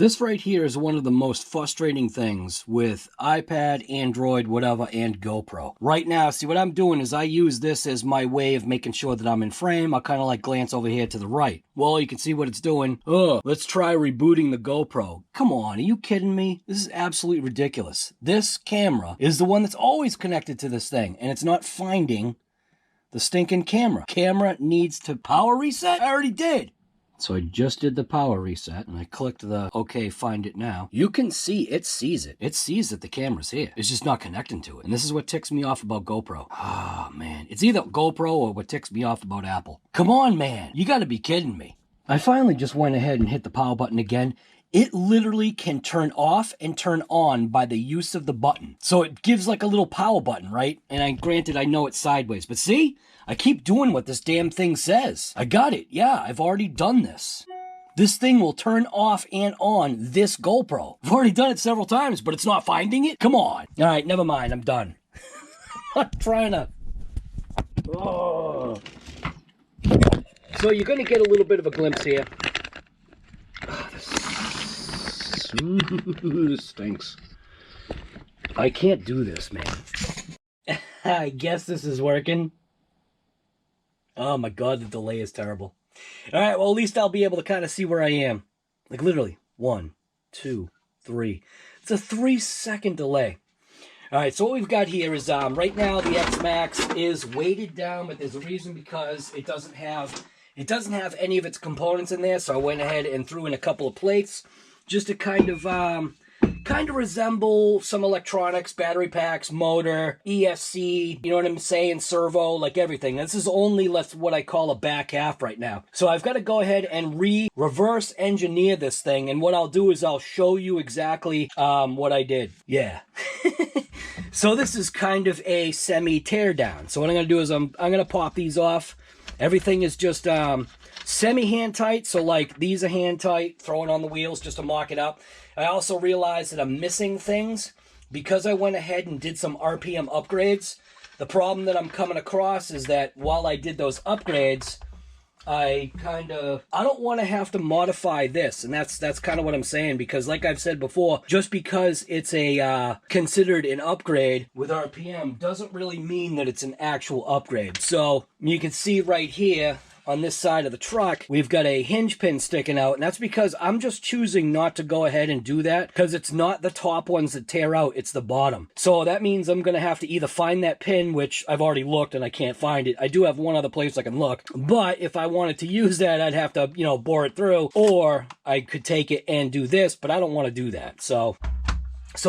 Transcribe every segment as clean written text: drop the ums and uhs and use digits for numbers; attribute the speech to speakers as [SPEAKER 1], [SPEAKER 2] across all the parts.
[SPEAKER 1] This right here is one of the most frustrating things with iPad, Android, whatever, and GoPro. Right now, see what I'm doing is I use this as my way of making sure that I'm in frame. I kind of like glance over here to the right. Well, you can see what it's doing. Oh, let's try rebooting the GoPro. Come on, are you kidding me? This is absolutely ridiculous. This camera is the one that's always connected to this thing, and it's not finding the stinking camera. Camera needs to power reset? I already did. So I just did the power reset, and I clicked the OK, find it now. You can see it sees it. It sees that the camera's here. It's just not connecting to it. And this is what ticks me off about GoPro. Oh, man. It's either GoPro or what ticks me off about Apple. Come on, man. You gotta be kidding me. I finally just went ahead and hit the power button again. It literally can turn off and turn on by the use of the button. So it gives like a little power button, right? And granted, I know it's sideways, but see? I keep doing what this damn thing says. I got it. Yeah, I've already done this. This thing will turn off and on this GoPro. I've already done it several times, but it's not finding it? Come on. All right, never mind. I'm done. I'm trying to... Oh. So you're going to get a little bit of a glimpse here. Oh, this stinks. I can't do this, man. I guess this is working. Oh my god, the delay is terrible. All right, well, at least I'll be able to kind of see where I am. Like, literally, 1, 2, 3. It's a 3-second delay. All right, so what we've got here is, right now, the X Max is weighted down, but there's a reason because it doesn't have any of its components in there, so I went ahead and threw in a couple of plates just to kind of resemble some electronics, battery packs, motor, ESC, you know what I'm saying, servo, like everything. This is only what I call a back half right now. So I've got to go ahead and reverse engineer this thing, and what I'll do is I'll show you exactly what I did. Yeah. So this is kind of a semi-teardown. So what I'm going to do is I'm going to pop these off. Everything is just semi-hand tight, so like these are hand tight, throw it on the wheels just to mock it up. I also realized that I'm missing things because I went ahead and did some RPM upgrades. The problem that I'm coming across is that while I did those upgrades, I don't want to have to modify this, and that's kind of what I'm saying, because like I've said before, just because it's a considered an upgrade with RPM doesn't really mean that it's an actual upgrade. So you can see right here on this side of the truck, we've got a hinge pin sticking out, and that's because I'm just choosing not to go ahead and do that, because it's not the top ones that tear out, it's the bottom. So that means I'm going to have to either find that pin, which I've already looked and I can't find it. I do have one other place I can look, but if I wanted to use that, I'd have to, you know, bore it through, or I could take it and do this, but I don't want to do that. So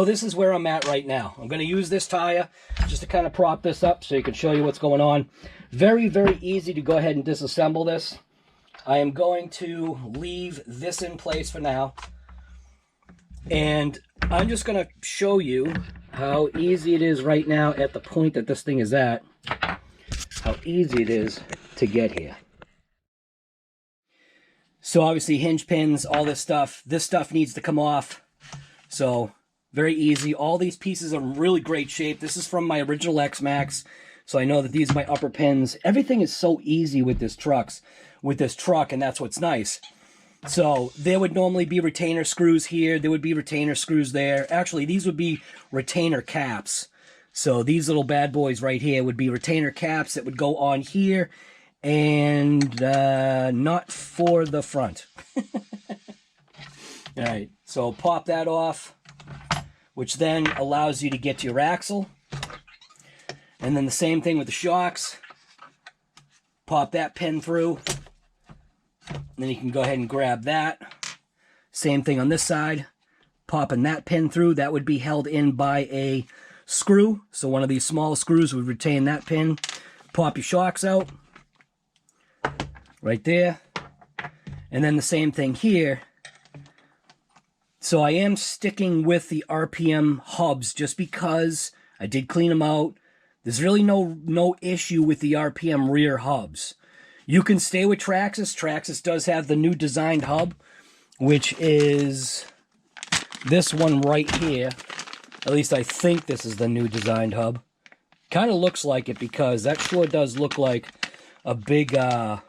[SPEAKER 1] this is where I'm at right now. I'm going to use this tire just to kind of prop this up so you can show you what's going on. Very, very easy to go ahead and disassemble this. I am going to leave this in place for now. And I'm just going to show you how easy it is right now at the point that this thing is at. How easy it is to get here. So obviously hinge pins, all this stuff needs to come off. So very easy. All these pieces are in really great shape. This is from my original X Max. So I know that these are my upper pins. Everything is so easy with this truck, and that's what's nice. So there would normally be retainer screws here. There would be retainer screws there. Actually, these would be retainer caps. So these little bad boys right here would be retainer caps that would go on here, and not for the front. All right, so pop that off, which then allows you to get to your axle. And then the same thing with the shocks. Pop that pin through. And then you can go ahead and grab that. Same thing on this side. Popping that pin through. That would be held in by a screw. So one of these small screws would retain that pin. Pop your shocks out. Right there. And then the same thing here. So I am sticking with the RPM hubs just because I did clean them out. There's really no issue with the RPM rear hubs. You can stay with Traxxas. Traxxas does have the new designed hub, which is this one right here. At least I think this is the new designed hub. Kind of looks like it because that sure does look like a big, that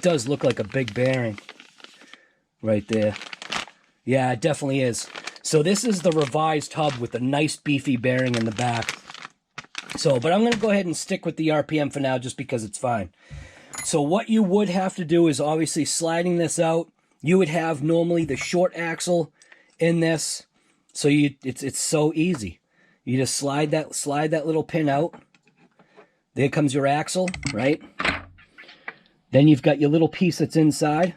[SPEAKER 1] does look like a big bearing right there. Yeah, it definitely is. So this is the revised hub with the nice beefy bearing in the back. So, but I'm going to go ahead and stick with the RPM for now just because it's fine. So what you would have to do is obviously sliding this out. You would have normally the short axle in this. So it's so easy. You just slide that little pin out. There comes your axle, right? Then you've got your little piece that's inside.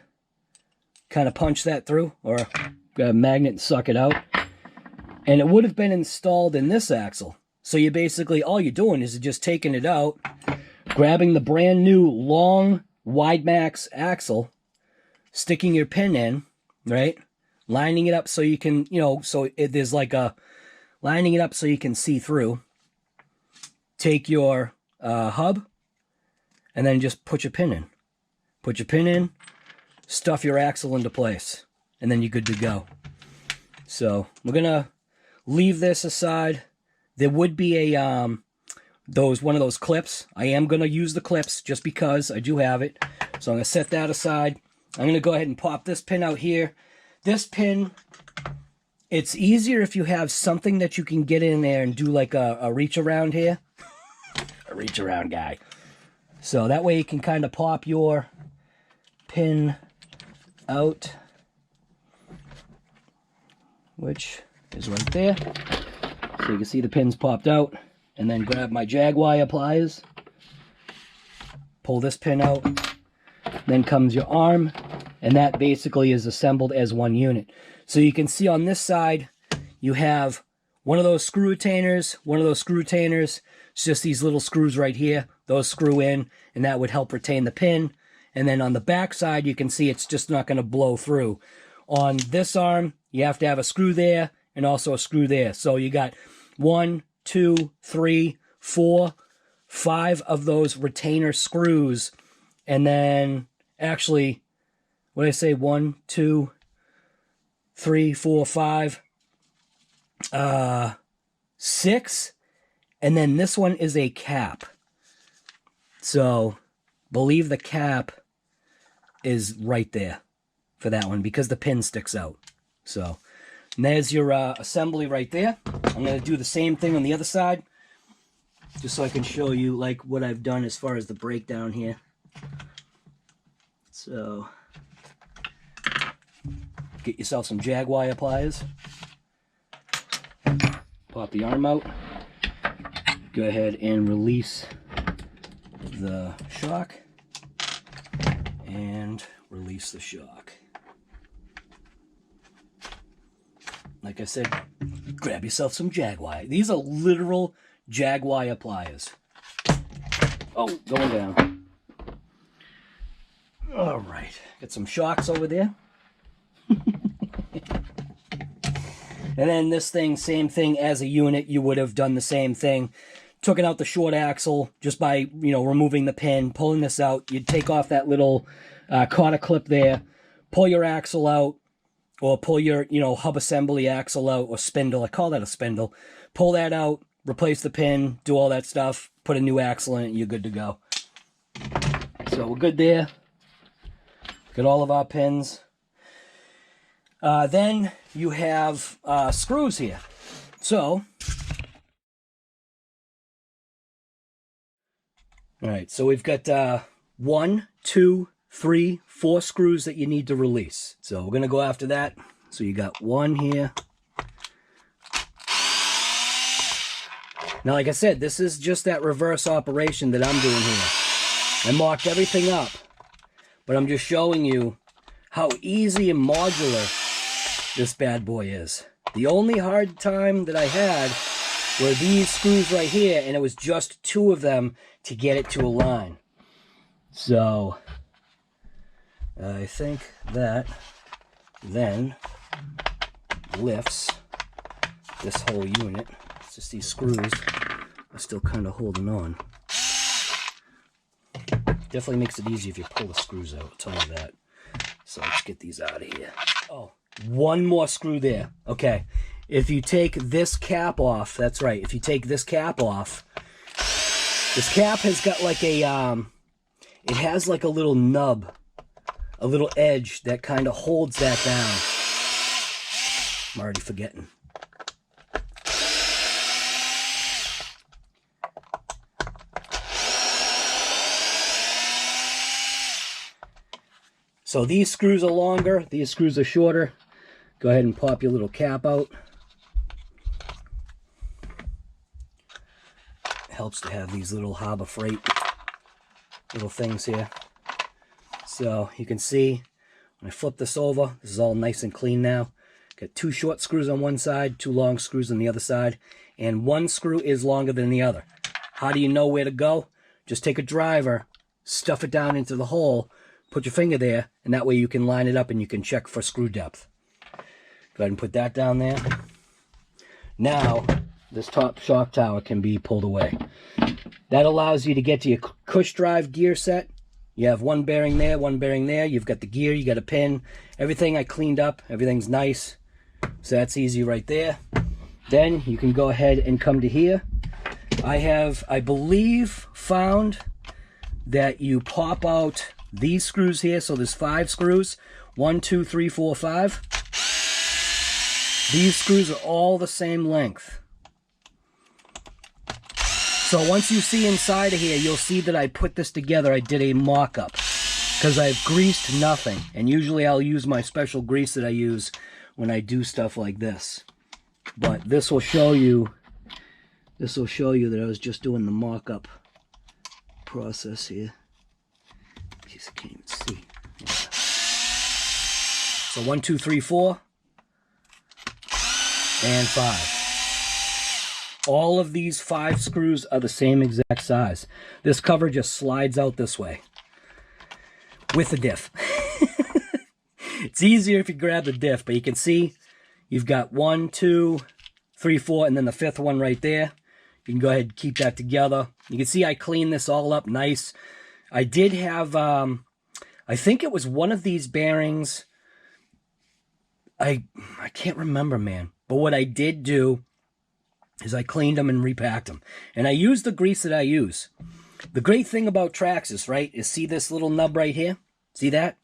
[SPEAKER 1] Kind of punch that through, or grab a magnet and suck it out. And it would have been installed in this axle. So you basically, all you're doing is just taking it out, grabbing the brand new long wide max axle, sticking your pin in, right? Lining it up so you can, there's like a, lining it up so you can see through. Take your hub, and then just put your pin in. Put your pin in, stuff your axle into place, and then you're good to go. So we're gonna leave this aside. There would be a one of those clips. I am gonna use the clips just because I do have it. So I'm gonna set that aside. I'm gonna go ahead and pop this pin out here. This pin, it's easier if you have something that you can get in there and do like a reach around here. A reach around guy. So that way you can kind of pop your pin out, which is right there. So you can see the pins popped out, and then grab my Jaguar pliers, pull this pin out, then comes your arm, and that basically is assembled as one unit. So you can see on this side, you have one of those screw retainers, it's just these little screws right here, those screw in, and that would help retain the pin. And then on the back side, you can see it's just not going to blow through. On this arm, you have to have a screw there and also a screw there. So you got 1, 2, 3, 4, 5 of those retainer screws. And then actually, what did I say? 1, 2, 3, 4, 5, 6. And then this one is a cap. So believe the cap is right there for that one because the pin sticks out. So and there's your assembly right there. I'm going to do the same thing on the other side just so I can show you like what I've done as far as the breakdown here. So get yourself some Jaguar pliers. Pop the arm out. Go ahead and release the shock and release the shock. Like I said, grab yourself some Jaguar. These are literal Jaguar pliers. Oh, going down. All right, got some shocks over there. And then this thing, same thing as a unit, you would have done the same thing. Taken out the short axle just by, removing the pin, pulling this out. You'd take off that little cotter clip there, pull your axle out, or pull your, hub assembly axle out, or spindle. I call that a spindle. Pull that out, replace the pin, do all that stuff, put a new axle in it, and you're good to go. So we're good there. Got all of our pins. Then you have screws here. So, all right, so we've got 1, 2, 3, 4 screws that you need to release. So we're going to go after that. So you got 1 here. Now, like I said, this is just that reverse operation that I'm doing here. I marked everything up, but I'm just showing you how easy and modular this bad boy is. The only hard time that I had were these screws right here, and it was just 2 of them to get it to align. So I think that then lifts this whole unit. It's just these screws are still kind of holding on. Definitely makes it easy if you pull the screws out, I'll tell you that. So let's get these out of here. Oh, 1 more screw there. Okay, if you take this cap off, that's right, if you take this cap off, this cap has got like a, it has like a little nub, a little edge that kind of holds that down. I'm already forgetting. So these screws are longer, these screws are shorter. Go ahead and pop your little cap out. Helps to have these little Harbor Freight little things here. So you can see when I flip this over, this is all nice and clean now. Got 2 short screws on one side, 2 long screws on the other side, and one screw is longer than the other. How do you know where to go? Just take a driver, stuff it down into the hole, put your finger there, and that way you can line it up and you can check for screw depth. Go ahead and put that down there. Now, this top shock tower can be pulled away. That allows you to get to your Cush drive gear set. You have one bearing there, one bearing there. You've got the gear, you got a pin. Everything I cleaned up, everything's nice. So that's easy right there. Then you can go ahead and come to here. I have, I believe, found that you pop out these screws here. So there's 5 screws. 1, 2, 3, 4, 5. These screws are all the same length. So once you see inside of here, you'll see that I put this together. I did a mock-up because I've greased nothing. And usually I'll use my special grease that I use when I do stuff like this. But this will show you that I was just doing the mock-up process here. In case I can't even see. Yeah. So 1, 2, 3, 4, and 5. All of these 5 screws are the same exact size. This cover just slides out this way with the diff. It's easier if you grab the diff, but you can see you've got 1, 2, 3, 4, and then the 5th one right there. You can go ahead and keep that together. You can see I cleaned this all up nice. I did have, I think it was one of these bearings. I can't remember, man. But what I did do is I cleaned them and repacked them. And I used the grease that I use. The great thing about Traxxas, right, is see this little nub right here? See that?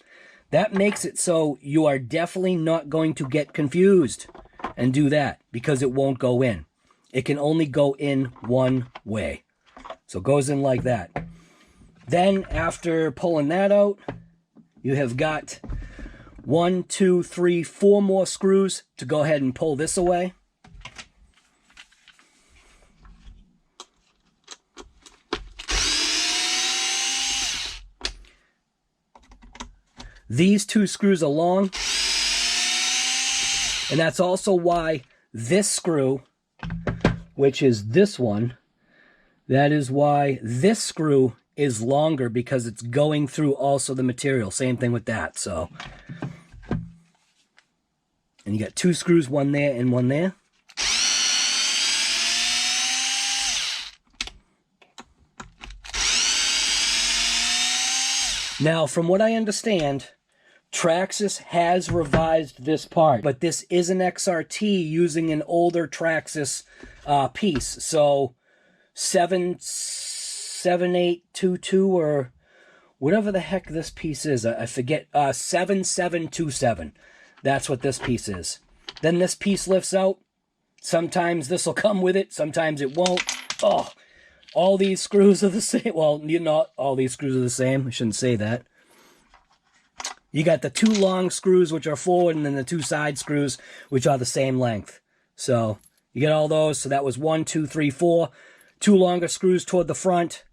[SPEAKER 1] That makes it so you are definitely not going to get confused and do that because it won't go in. It can only go in one way. So it goes in like that. Then after pulling that out, you have got 1, 2, 3, 4 more screws to go ahead and pull this away. These 2 screws are long, and that's also why this screw, which is this one, that is why this screw is longer because it's going through also the material. Same thing with that. So, and you got 2 screws, one there and one there. Now, from what I understand, Traxxas has revised this part, but this is an XRT using an older Traxxas piece. So 7822 or whatever the heck this piece is, I forget, 7727. That's what this piece is. Then this piece lifts out. Sometimes this will come with it, sometimes it won't. Oh, all these screws are the same. Well, you know, all these screws are the same. I shouldn't say that. You got the 2 long screws, which are forward, and then the 2 side screws, which are the same length. So you get all those. So that was 1, 2, 3, 4. 2 longer screws toward the front.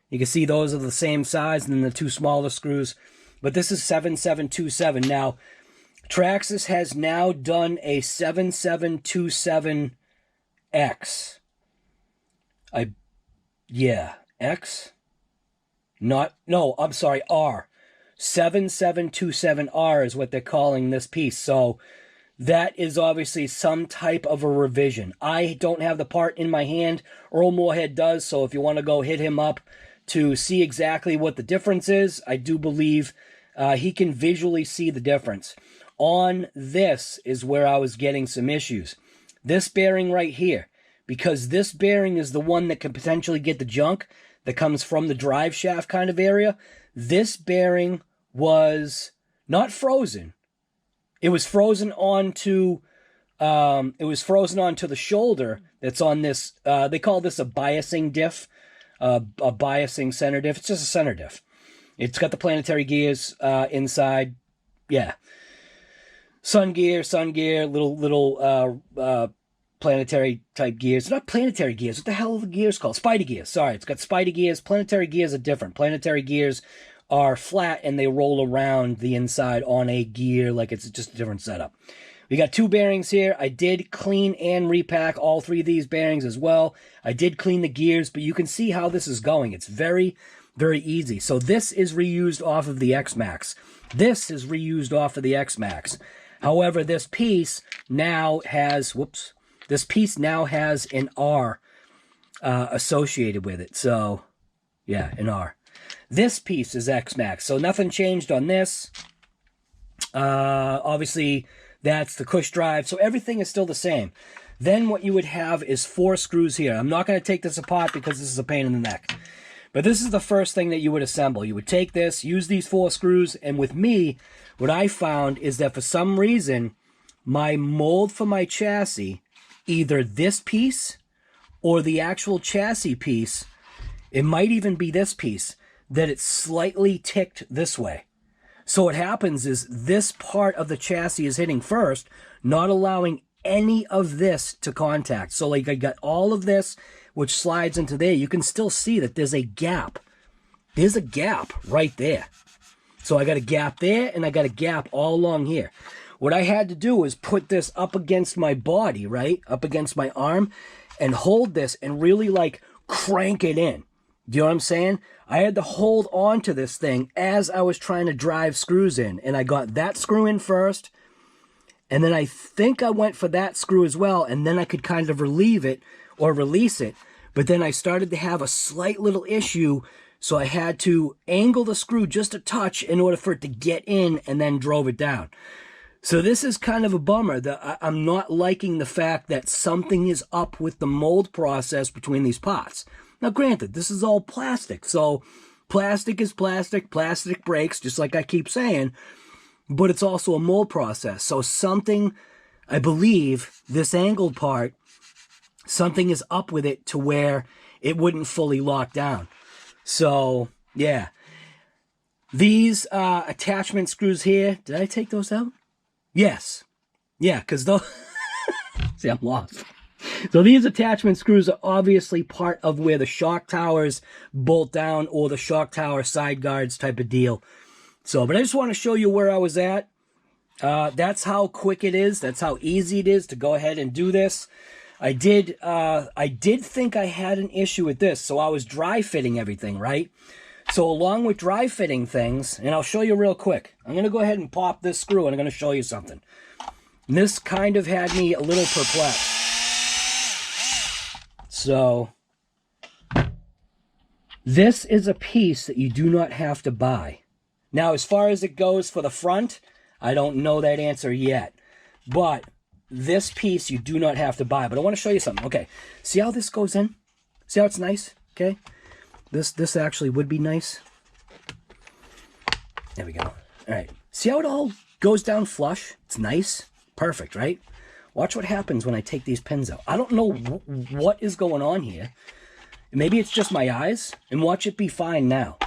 [SPEAKER 1] You can see those are the same size, and then the 2 smaller screws. But this is 7727. Now, Traxxas has now done a 7727X. X? No, I'm sorry, R. 7727R is what they're calling this piece. So that is obviously some type of a revision. I don't have the part in my hand. Earl Moorhead does, so if you want to go hit him up to see exactly what the difference is, I do believe he can visually see the difference. On this is where I was getting some issues. This bearing right here, because this bearing is the one that can potentially get the junk that comes from the drive shaft kind of area. This bearing was not frozen. It was frozen onto it was frozen onto the shoulder that's on this, they call this a biasing diff, a biasing center diff. It's just a center diff. It's got the planetary gears inside. Yeah. Sun gear, little planetary type gears. Not planetary gears. What the hell are the gears called? Spider gears. Sorry, it's got spider gears. Planetary gears are different. Planetary gears are flat and they roll around the inside on a gear like it's just a different setup. We got 2 bearings here. I did clean and repack all 3 of these bearings as well. I did clean the gears, but you can see how this is going. It's very, very easy. So this is reused off of the X-Max. This is reused off of the X-Max. However, this piece now has, this piece now has an R associated with it. So, yeah, an R. This piece is X-Max, so nothing changed on this. Obviously, that's the Cush drive, so everything is still the same. Then what you would have is 4 screws here. I'm not going to take this apart because this is a pain in the neck. But this is the first thing that you would assemble. You would take this, use these 4 screws, and with me, what I found is that for some reason, my mold for my chassis, either this piece or the actual chassis piece, it might even be this piece, that it's slightly ticked this way. So what happens is this part of the chassis is hitting first, not allowing any of this to contact. So like I got all of this, which slides into there. You can still see that there's a gap. There's a gap right there. So I got a gap there and I got a gap all along here. What I had to do is put this up against my body, right? Up against my arm and hold this and really like crank it in. Do you know what I'm saying? I had to hold on to this thing as I was trying to drive screws in. And I got that screw in first. And then I think I went for that screw as well. And then I could kind of relieve it or release it. But then I started to have a slight little issue. So I had to angle the screw just a touch in order for it to get in and then drove it down. So this is kind of a bummer. I'm not liking the fact that something is up with the mold process between these parts. Now, granted, this is all plastic, so plastic is plastic. Plastic breaks, just like I keep saying, but it's also a mold process. So something, I believe, this angled part, something is up with it to where it wouldn't fully lock down. So, yeah. These attachment screws here, did I take those out? Yes. Yeah, because those... See, I'm lost. So these attachment screws are obviously part of where the shock towers bolt down or the shock tower side guards type of deal. So, but I just want to show you where I was at. That's how quick it is. That's how easy it is to go ahead and do this. I did think I had an issue with this, so I was dry fitting everything, right? So along with dry fitting things, and I'll show you real quick. I'm going to go ahead and pop this screw and I'm going to show you something. And this kind of had me a little perplexed. So, this is a piece that you do not have to buy. Now, as far as it goes for the front, I don't know that answer yet. But this piece you do not have to buy. But I want to show you something. Okay, see how this goes in? See how it's nice? Okay, this actually would be nice. There we go. All right, see how it all goes down flush? It's nice. Perfect, right? Watch what happens when I take these pins out. I don't know what is going on here. Maybe it's just my eyes. And watch it be fine now.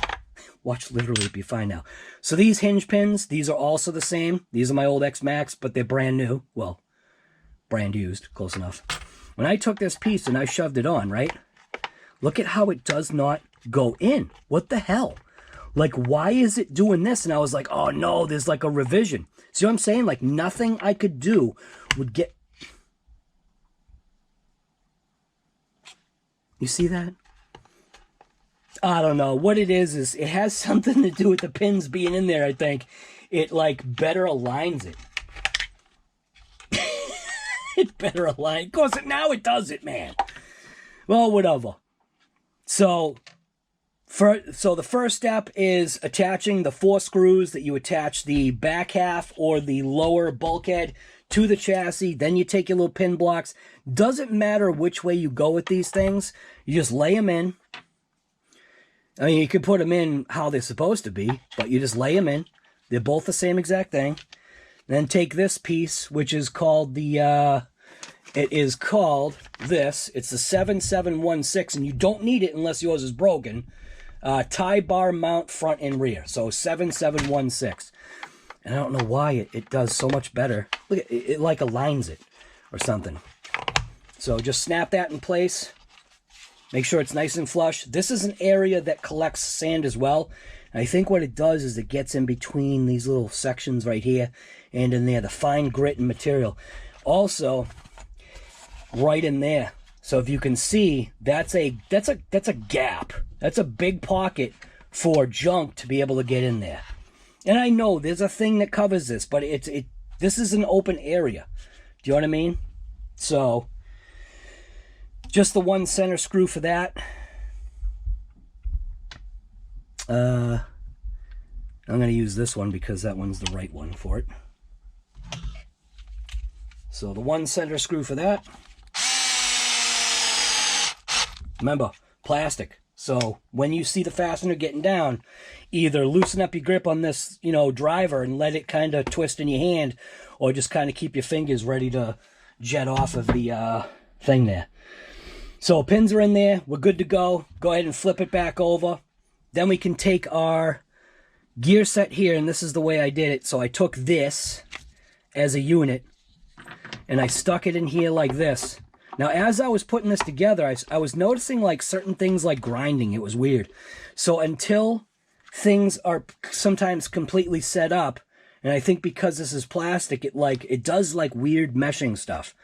[SPEAKER 1] Watch literally be fine now. So these hinge pins, these are also the same. These are my old X-Max, but they're brand new. Well, brand used. Close enough. When I took this piece and I shoved it on, right? Look at how it does not go in. What the hell? Like, why is it doing this? And I was like, oh no, there's like a revision. See what I'm saying? Like, nothing I could do would get... You see that? I don't know. What it is it has something to do with the pins being in there, I think. It, like, better aligns it. It better align. Of course, now it does it, man. Well, whatever. So the first step is attaching the 4 screws that you attach the back half or the lower bulkhead to the chassis. Then you take your little pin blocks. Doesn't matter which way you go with these things. You just lay them in. I mean, you could put them in how they're supposed to be, but you just lay them in. They're both the same exact thing. Then take this piece, which is called the, it's the 7716, and you don't need it unless yours is broken. Tie bar mount front and rear, so 7716. And I don't know why it does so much better. Look, it like aligns it or something. So just snap that in place. Make sure it's nice and flush. This is an area that collects sand as well. And I think what it does is it gets in between these little sections right here and in there, the fine grit and material. Also, right in there. So if you can see, that's a gap. That's a big pocket for junk to be able to get in there. And I know there's a thing that covers this, but this is an open area. Do you know what I mean? So just the one center screw for that. I'm going to use this one because that one's the right one for it. So the one center screw for that. Remember, plastic. So when you see the fastener getting down, either loosen up your grip on this, driver and let it kind of twist in your hand, or just kind of keep your fingers ready to jet off of the thing there. So pins are in there. We're good to go. Go ahead and flip it back over. Then we can take our gear set here, and this is the way I did it. So I took this as a unit, and I stuck it in here like this. Now, as I was putting this together, I was noticing like certain things like grinding. It was weird. So until things are sometimes completely set up, and I think because this is plastic, it does like weird meshing stuff.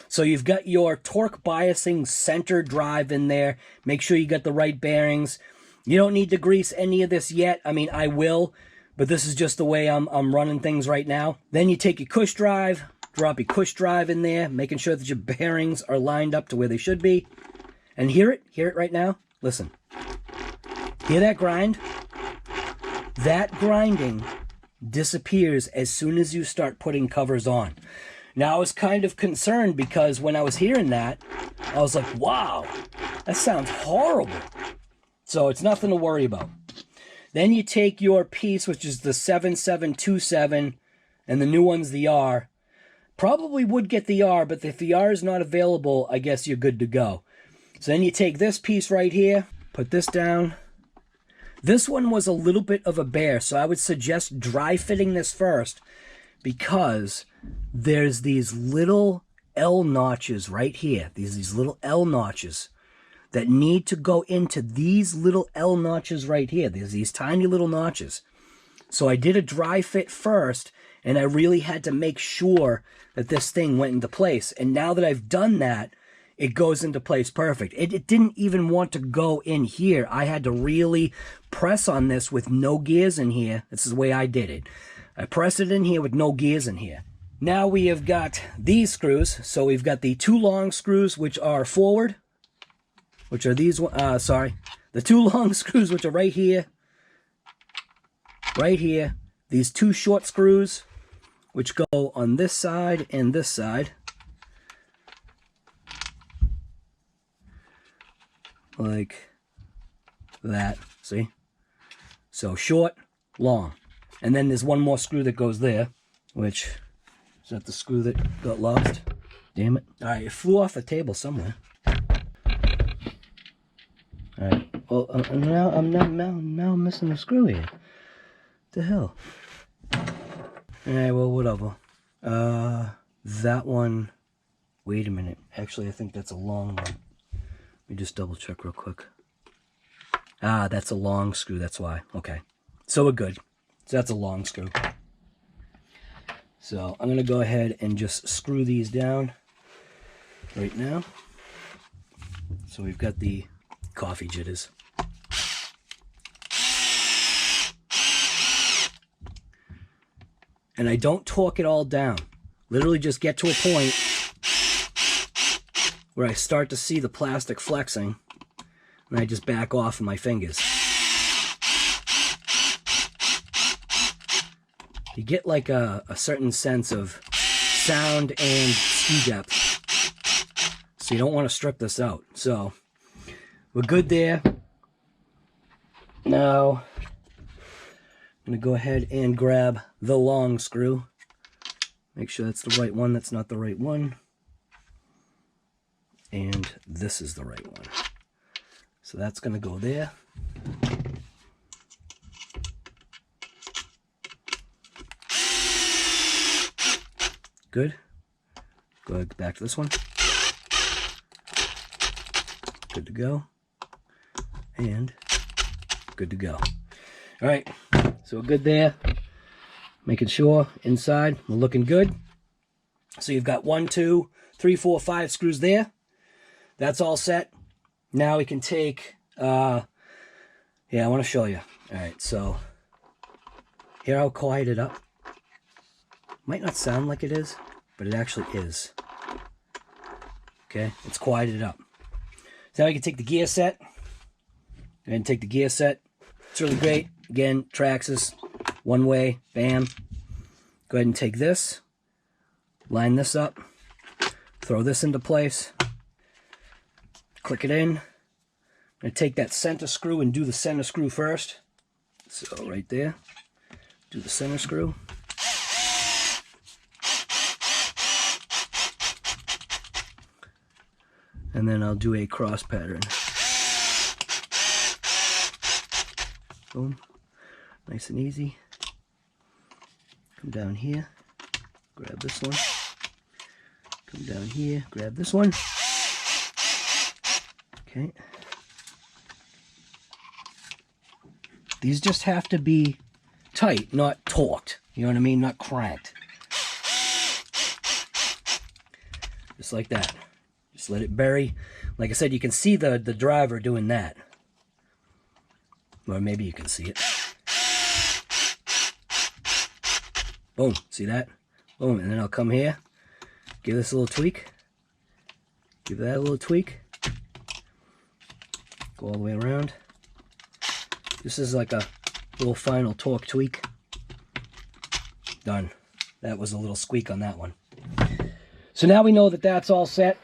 [SPEAKER 1] So you've got your torque biasing center drive in there. Make sure you got the right bearings. You don't need to grease any of this yet. I mean, I will, but this is just the way I'm running things right now. Then you take your Cush drive, drop your Cush drive in there, making sure that your bearings are lined up to where they should be. And hear it right now. Listen. Hear that grind? That grinding disappears as soon as you start putting covers on. Now, I was kind of concerned because when I was hearing that, I was like, wow, that sounds horrible. So it's nothing to worry about. Then you take your piece, which is the 7727, and the new one's the R. Probably would get the R, but if the R is not available, I guess you're good to go. So then you take this piece right here, put this down. This one was a little bit of a bear, so I would suggest dry fitting this first, because there's these little L notches right here. These little L notches that need to go into these little L notches right here. There's these tiny little notches. So I did a dry fit first, and I really had to make sure that this thing went into place. And now that I've done that, it goes into place perfect. It didn't even want to go in here. I had to really press on this with no gears in here. This is the way I did it. I pressed it in here with no gears in here. Now we have got these screws. So we've got the two long screws, which are forward, which are these, the two long screws, which are right here, these two short screws, which go on this side and this side, like that, see? So short, long. And then there's one more screw that goes there, which, is that the screw that got lost? Damn it. All right, it flew off the table somewhere. All right, well, now I'm missing a screw here. What the hell? All right, well, whatever. That one, wait a minute. Actually, I think that's a long one. Let me just double check real quick. Ah, that's a long screw, that's why. Okay, so we're good. So that's a long screw. So I'm going to go ahead and just screw these down right now. So we've got the coffee jitters. And I don't torque it all down. Literally just get to a point where I start to see the plastic flexing, and I just back off of my fingers. You get like a certain sense of sound and ski depth. So you don't want to strip this out. So we're good there. Now I'm going to go ahead and grab the long screw. Make sure that's the right one. That's not the right one. And this is the right one. So that's going to go there. Good. Go ahead, back to this one. Good to go. And good to go. All right, so we're good there. Making sure inside we're looking good. So you've got 1, 2, 3, 4, 5 screws there. That's all set. Now we can take, yeah, I want to show you. All right, so here I'll quiet it up. Might not sound like it is, but it actually is. Okay, it's quieted up. So now we can take the gear set. Go ahead and take the gear set. It's really great. Again, Traxxas, one way, bam. Go ahead and take this, line this up, throw this into place, click it in. I'm going to take that center screw and do the center screw first. So right there, do the center screw. And then I'll do a cross pattern. Boom. Nice and easy. Come down here, grab this one. Come down here, grab this one. Okay. These just have to be tight, not torqued. You know what I mean? Not cranked. Just like that. Just let it bury. Like I said, you can see the driver doing that. Or maybe you can see it. Boom. See that? Boom. And then I'll come here. Give this a little tweak. Give that a little tweak. Go all the way around. This is like a little final torque tweak. Done. That was a little squeak on that one. So now we know that that's all set.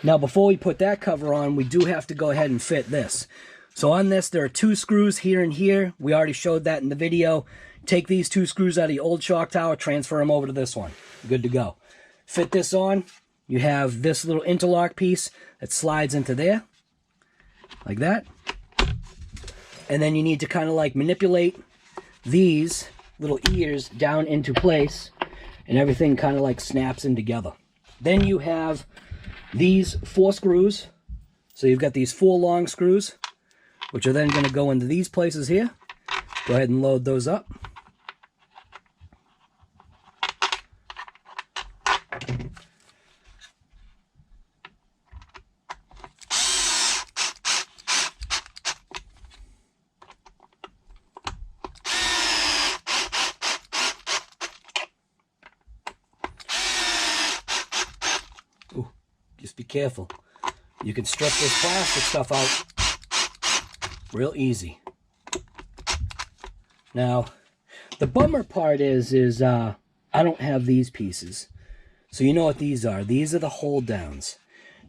[SPEAKER 1] Now before we put that cover on, we do have to go ahead and fit this. So on this, there are 2 screws here and here. We already showed that in the video. Take these 2 screws out of the old shock tower, transfer them over to this one. Good to go. Fit this on. You have this little interlock piece that slides into there, like that. And then you need to kind of like manipulate these little ears down into place, and everything kind of like snaps in together. Then you have these 4 screws. So you've got these 4 long screws, which are then going to go into these places here. Go ahead and load those up. Ooh, just be careful. You can strip this plastic stuff out real easy. Now, the bummer part is I don't have these pieces. So you know what these are. These are the hold downs.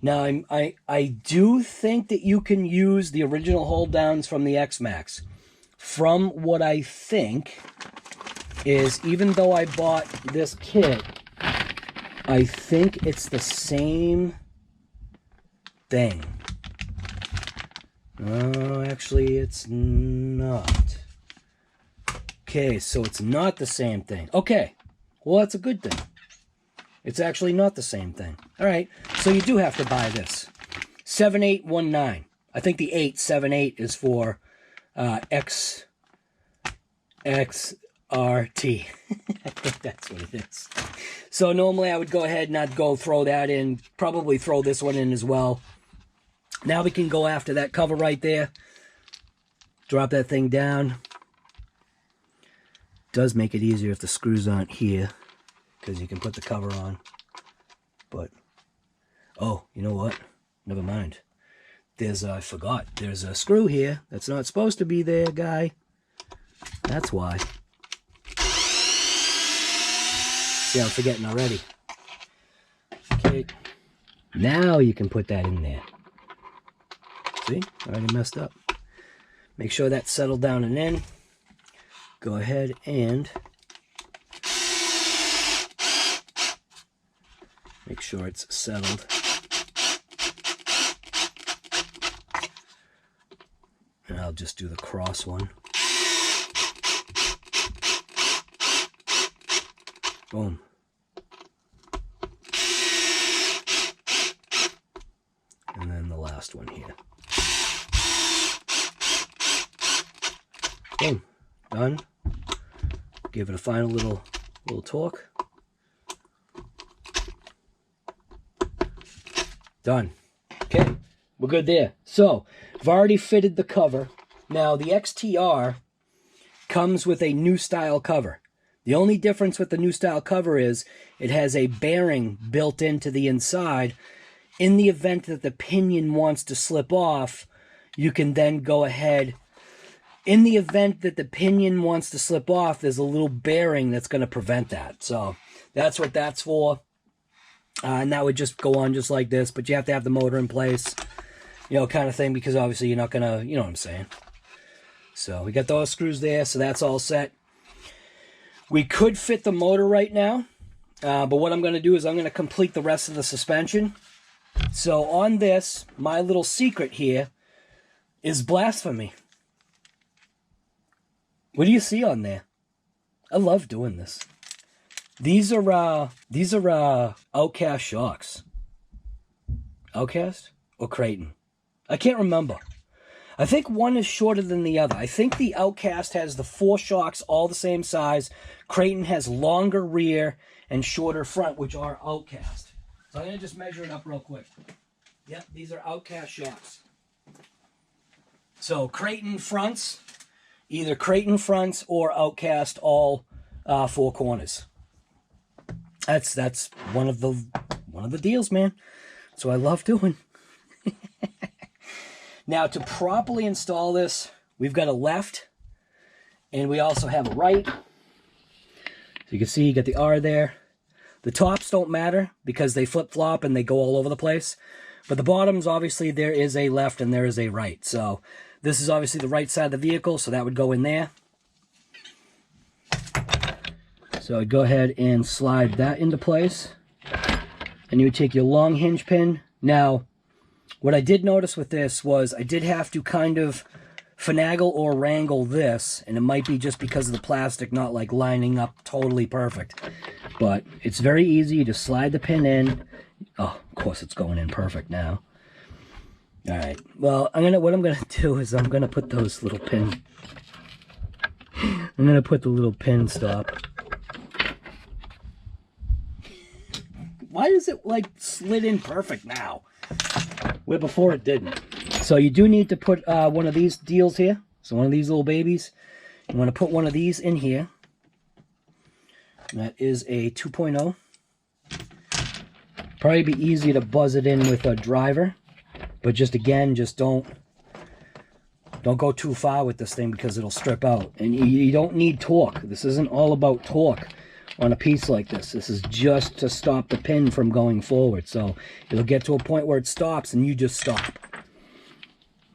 [SPEAKER 1] Now, I do think that you can use the original hold downs from the X-Max. From what I think is, even though I bought this kit, I think it's the same thing. Oh, actually, it's not. Okay, so it's not the same thing. Okay, well, that's a good thing. It's actually not the same thing. All right, so you do have to buy this. 7819. I think the 878 is for XRT. I think that's what it is. So normally I would go ahead and I'd go throw that in. Probably throw this one in as well. Now we can go after that cover right there. Drop that thing down. Does make it easier if the screws aren't here, because you can put the cover on. But, oh, you know what? Never mind. There's, I forgot, there's a screw here that's not supposed to be there, guy. That's why. See, I'm forgetting already. Okay. Now you can put that in there. See? Already messed up. Make sure that's settled down and in. Go ahead and Make sure it's settled. And I'll just do the cross one. Boom. And then the last one here. Boom. Done. Give it a final little torque. Done. Okay, we're good there. So, I've already fitted the cover. Now, the XTR comes with a new style cover. The only difference with the new style cover is it has a bearing built into the inside. In the event that the pinion wants to slip off, you can then go ahead. In the event that the pinion wants to slip off, there's a little bearing that's going to prevent that. So, that's what that's for. And that would just go on just like this, but you have to have the motor in place, you know, kind of thing, because obviously you're not going to, you know what I'm saying. So we got those screws there, so that's all set. We could fit the motor right now, but what I'm going to do is I'm going to complete the rest of the suspension. So on this, my little secret here is blasphemy. What do you see on there? I love doing this. These are Outcast shocks. Outcast or Kraton? I can't remember. I think one is shorter than the other. I think the Outcast has the 4 shocks all the same size. Kraton has longer rear and shorter front, which are Outcast. So I'm going to just measure it up real quick. Yep, these are Outcast shocks. So Kraton fronts, either Kraton fronts or Outcast all 4 corners. That's one of the deals, man. So I love doing. Now, to properly install this, we've got a left, and we also have a right. So you can see you got the R there. The tops don't matter because they flip-flop and they go all over the place. But the bottoms, obviously, there is a left and there is a right. So this is obviously the right side of the vehicle, so that would go in there. So I'd go ahead and slide that into place. And you would take your long hinge pin. Now, what I did notice with this was I did have to kind of finagle or wrangle this. And it might be just because of the plastic not like lining up totally perfect. But it's very easy to slide the pin in. Oh, of course it's going in perfect now. Alright, well, what I'm gonna do is I'm gonna put those little pin. I'm gonna put the little pin stop. Why is it like slid in perfect now? Where before it didn't. So you do need to put one of these deals here. So one of these little babies. You want to put one of these in here. That is a 2.0. Probably be easy to buzz it in with a driver. But just again, just don't go too far with this thing because it'll strip out. And you don't need torque. This isn't all about torque on a piece like this. This is just to stop the pin from going forward. So it'll get to a point where it stops and you just stop.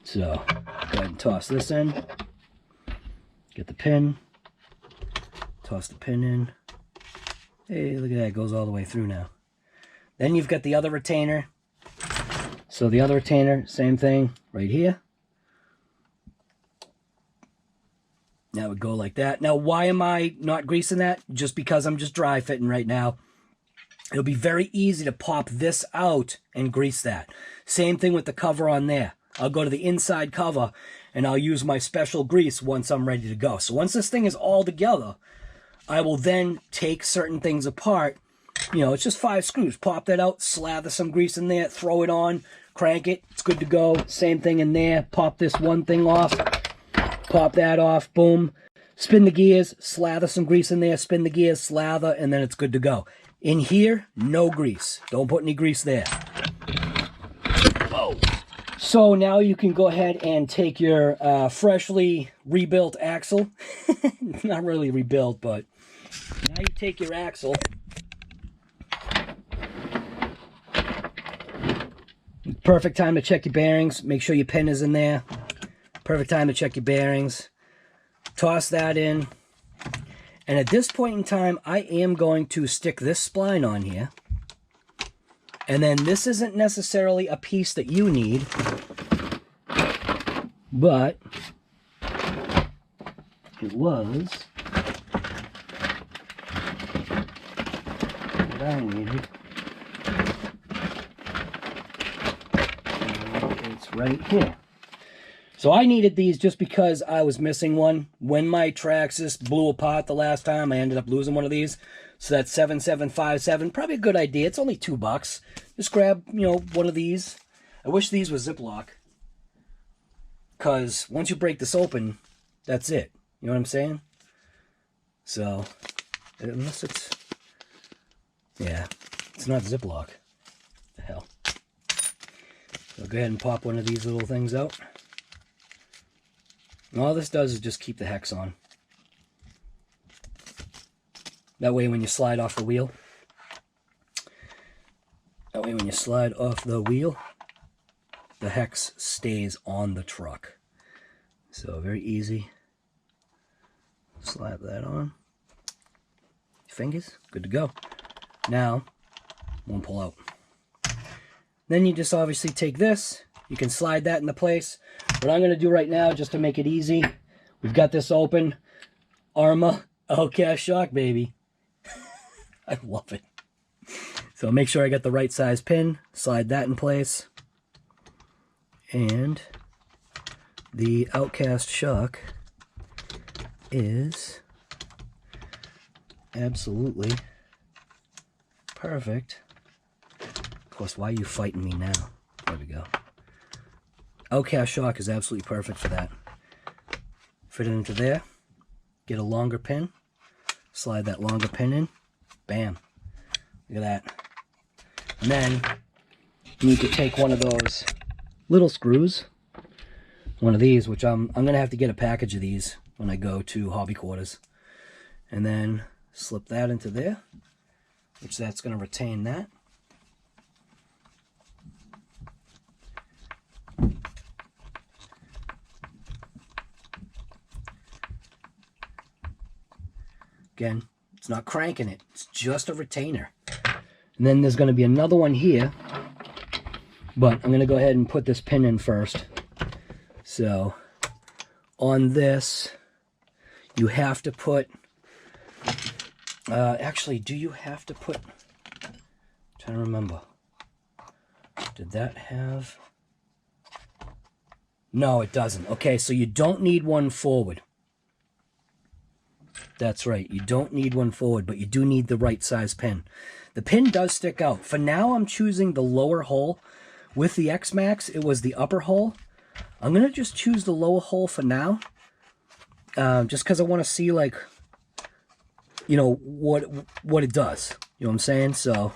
[SPEAKER 1] So go ahead and toss this in. Get the pin. Toss the pin in. Hey, look at that. It goes all the way through now. Then you've got the other retainer. So the other retainer, same thing right here. That would go like that. Now, why am I not greasing that? Just because I'm just dry fitting right now. It'll be very easy to pop this out and grease that. Same thing with the cover on there. I'll go to the inside cover and I'll use my special grease once I'm ready to go. So once this thing is all together, I will then take certain things apart. You know, it's just 5 screws. Pop that out, slather some grease in there, throw it on, crank it. It's good to go. Same thing in there. Pop this one thing off. Pop that off, boom. Spin the gears, slather some grease in there, spin the gears, slather, and then it's good to go. In here, no grease. Don't put any grease there. Whoa. So now you can go ahead and take your freshly rebuilt axle. Not really rebuilt, but now you take your axle. Perfect time to check your bearings. Make sure your pin is in there. Perfect time to check your bearings. Toss that in. And at this point in time, I am going to stick this spline on here. And then this isn't necessarily a piece that you need, but it was what I needed. And it's right here. So I needed these just because I was missing one. When my Traxxas blew apart the last time, I ended up losing one of these. So that's 7757, probably a good idea. It's only $2. Just grab, you know, one of these. I wish these were Ziploc, because once you break this open, that's it. You know what I'm saying? So, unless it's, yeah, it's not Ziploc. The hell. So go ahead and pop one of these little things out. And all this does is just keep the hex on. That way when you slide off the wheel, the hex stays on the truck. So very easy. Slap that on. Fingers, good to go. Now, won't pull out. Then you just obviously take this. You can slide that into place. What I'm going to do right now, just to make it easy, we've got this open. Arrma Outcast shock, baby. I love it. So make sure I got the right size pin, slide that in place, and the Outcast shock is absolutely perfect. Of course, why are you fighting me now? There we go. Outcast shock is absolutely perfect for that. Fit it into there, get a longer pin, slide that longer pin in, bam. Look at that. And then you need to take one of those little screws, one of these, which I'm going to have to get a package of these when I go to hobby quarters. And then slip that into there, which that's going to retain that. Again, it's not cranking it, it's just a retainer. And then there's going to be another one here, but I'm going to go ahead and put this pin in first. So on this, you have to put, actually, do you have to put, I'm trying to remember, did that have, no it doesn't. Okay, so you don't need one forward. That's right, you don't need one forward, but you do need the right size pin. The pin does stick out. For now, I'm choosing the lower hole. With the X-Max, it was the upper hole. I'm going to just choose the lower hole for now, just because I want to see, like, you know, what it does. You know what I'm saying? So,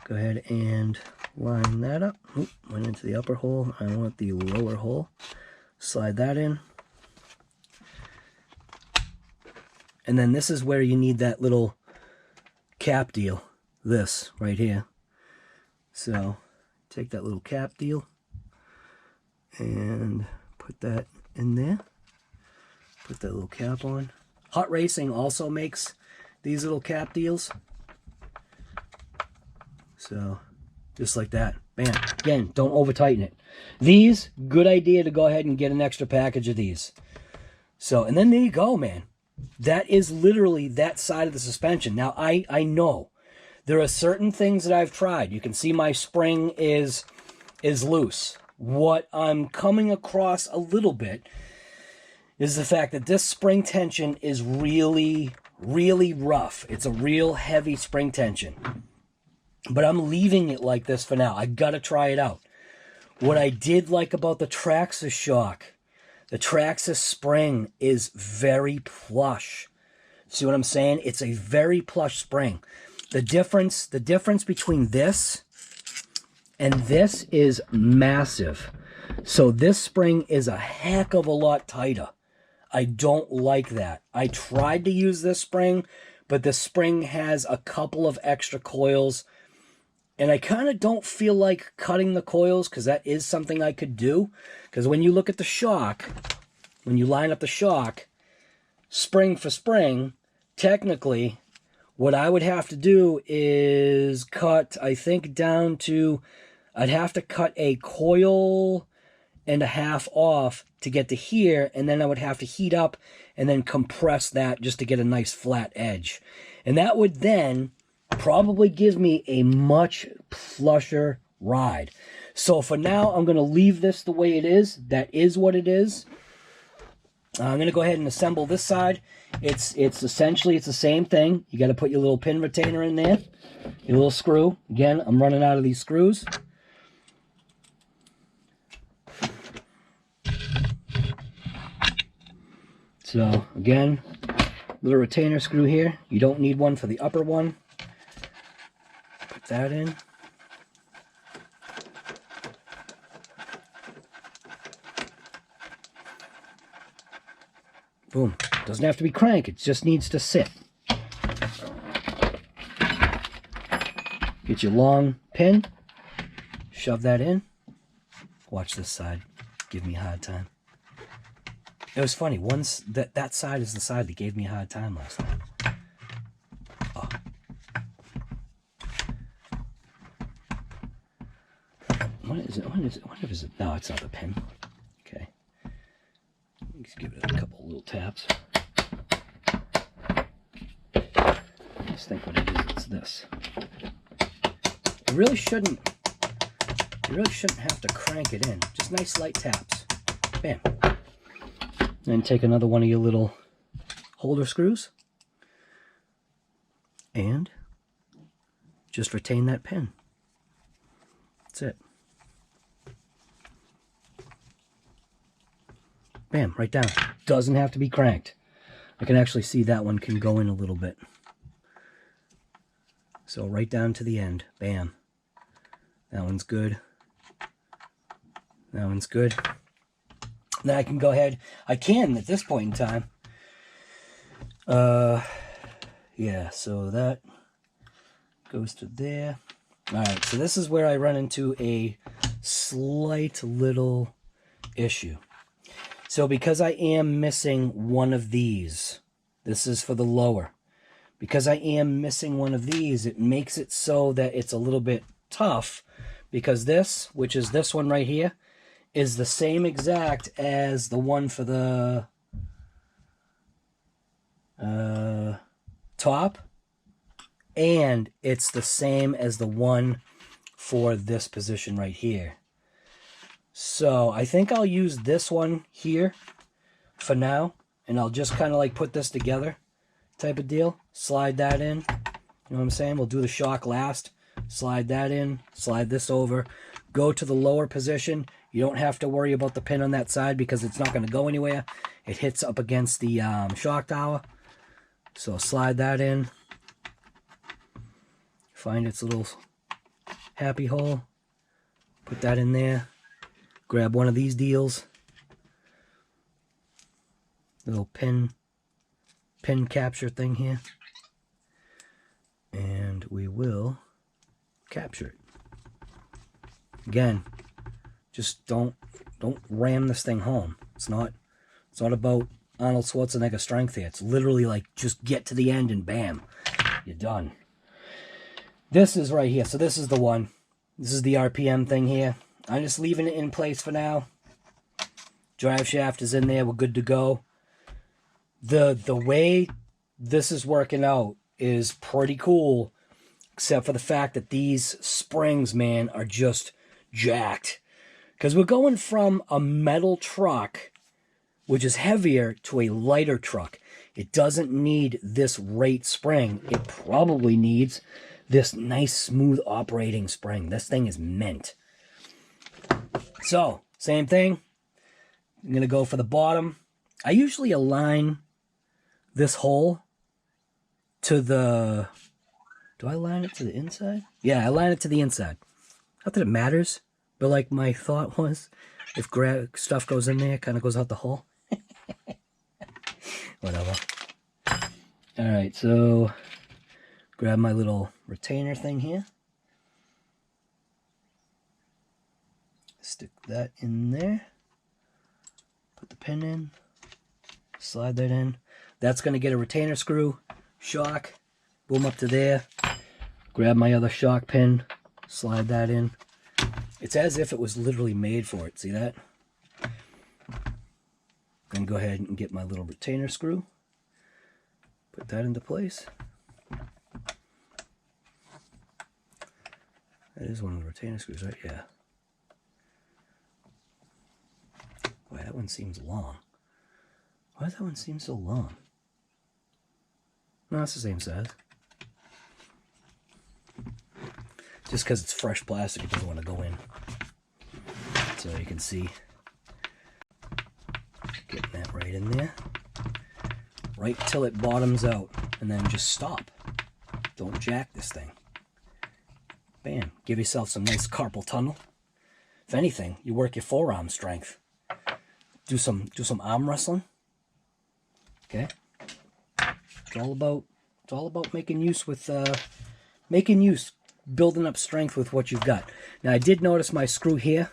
[SPEAKER 1] go ahead and line that up. Oop, went into the upper hole. I want the lower hole. Slide that in. And then this is where you need that little cap deal. This right here. So take that little cap deal and put that in there. Put that little cap on. Hot Racing also makes these little cap deals. So just like that. Bam. Again, don't over tighten it. These, good idea to go ahead and get an extra package of these. So, and then there you go, man. That is literally that side of the suspension. Now, I know there are certain things that I've tried. You can see my spring is loose. What I'm coming across a little bit is the fact that this spring tension is really, really rough. It's a real heavy spring tension. But I'm leaving it like this for now. I gotta try it out. What I did like about the Traxxas shock, the Traxxas spring is very plush. See what I'm saying? It's a very plush spring. The difference between this and this is massive. So this spring is a heck of a lot tighter. I don't like that. I tried to use this spring, but the spring has a couple of extra coils. And I kind of don't feel like cutting the coils, because that is something I could do. Because when you look at the shock, when you line up the shock, spring for spring, technically, what I would have to do is cut, I think, down to, I'd have to cut a coil and a half off to get to here, and then I would have to heat up and then compress that just to get a nice flat edge. And that would then probably give me a much flusher ride. So for now, I'm going to leave this the way it is. That is what it is. I'm going to go ahead and assemble this side. It's essentially, it's the same thing. You got to put your little pin retainer in there, your little screw. Again, I'm running out of these screws. So again, little retainer screw here. You don't need one for the upper one. Put that in. Boom. Doesn't have to be crank, it just needs to sit. Get your long pin, shove that in. Watch this side, give me a hard time. It was funny, once that side is the side that gave me a hard time last time. Oh. What is it? What is it? What is it? No, it's not the pin. Okay. Let's give it a couple little taps. Let's think what it is. It's this. You really shouldn't have to crank it in. Just nice light taps. Bam. Then take another one of your little holder screws and just retain that pin. That's it. Bam, right down. Doesn't have to be cranked. I can actually see that one can go in a little bit. So right down to the end. Bam. That one's good. That one's good. Then I can go ahead. I can at this point in time. Yeah, so that goes to there. Alright, so this is where I run into a slight little issue. So because I am missing one of these, this is for the lower. Because I am missing one of these, it makes it so that it's a little bit tough. Because this, which is this one right here, is the same exact as the one for the top. And it's the same as the one for this position right here. So I think I'll use this one here for now, and I'll just kind of like put this together type of deal. Slide that in, you know what I'm saying? We'll do the shock last. Slide that in, slide this over, go to the lower position. You don't have to worry about the pin on that side because it's not going to go anywhere. It hits up against the shock tower. So slide that in. Find its little happy hole. Put that in there. Grab one of these deals. Little pin capture thing here. And we will capture it. Again, just don't ram this thing home. It's not about Arnold Schwarzenegger strength here. It's literally like just get to the end and bam, you're done. This is right here. So this is the one. This is the RPM thing here. I'm just leaving it in place for now. Drive shaft is in there. We're good to go. The way this is working out is pretty cool, except for the fact that these springs, man, are just jacked. Because we're going from a metal truck, which is heavier, to a lighter truck. It doesn't need this rate spring. It probably needs this nice, smooth operating spring. This thing is mint. So, same thing. I'm going to go for the bottom. I usually align this hole to the... Do I align it to the inside? Yeah, I align it to the inside. Not that it matters, but like my thought was, if stuff goes in there, it kind of goes out the hole. Whatever. Alright, so grab my little retainer thing here. Stick that in there. Put the pin in. Slide that in. That's going to get a retainer screw, shock, boom up to there, grab my other shock pin, slide that in. It's as if it was literally made for it, see that? Then go ahead and get my little retainer screw, put that into place. That is one of the retainer screws, right? Yeah. Boy, that one seems long. Why does that one seem so long? No, it's the same size. Just because it's fresh plastic, it doesn't want to go in. So you can see, getting that right in there. Right till it bottoms out, and then just stop. Don't jack this thing. Bam. Give yourself some nice carpal tunnel. If anything, you work your forearm strength. Do some arm wrestling. Okay. It's all about making use, building up strength with what you've got. Now I did notice my screw here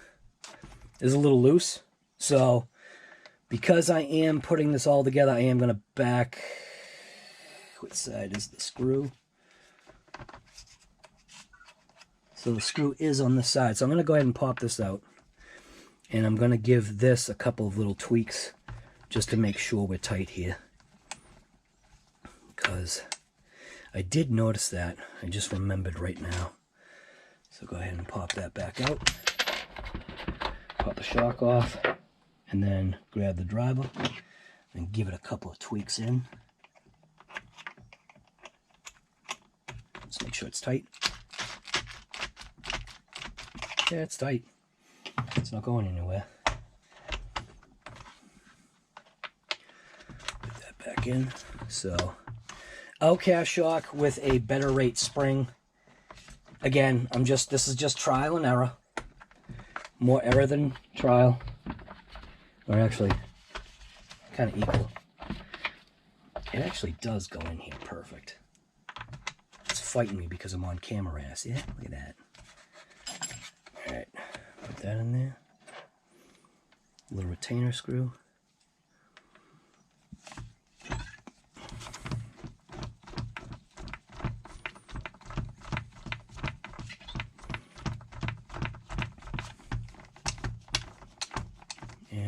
[SPEAKER 1] is a little loose, so because I am putting this all together, I am going to back. Which side is the screw? So the screw is on this side, so I'm going to go ahead and pop this out, and I'm going to give this a couple of little tweaks just to make sure we're tight here, because I did notice that. I just remembered right now. So go ahead and pop that back out. Pop the shock off. And then grab the driver and give it a couple of tweaks in. Just make sure it's tight. Yeah, it's tight. It's not going anywhere. Put that back in. So Outcast shock with a better rate spring. Again, this is just trial and error. More error than trial. Or actually, kind of equal. It actually does go in here perfect. It's fighting me because I'm on camera ass. Yeah, look at that. Alright, put that in there. Little retainer screw.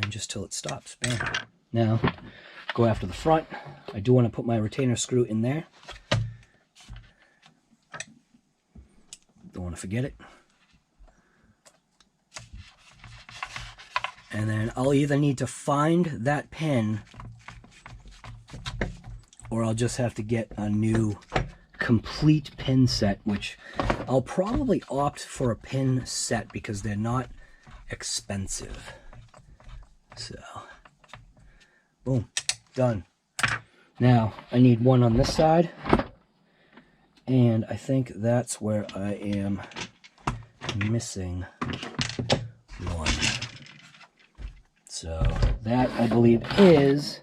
[SPEAKER 1] Just till it stops. Bam. Now, go after the front. I do want to put my retainer screw in there. Don't want to forget it. And then I'll either need to find that pin, or I'll just have to get a new complete pin set, which I'll probably opt for a pin set because they're not expensive. So, boom, done. Now, I need one on this side, and I think that's where I am missing one. So, that, I believe, is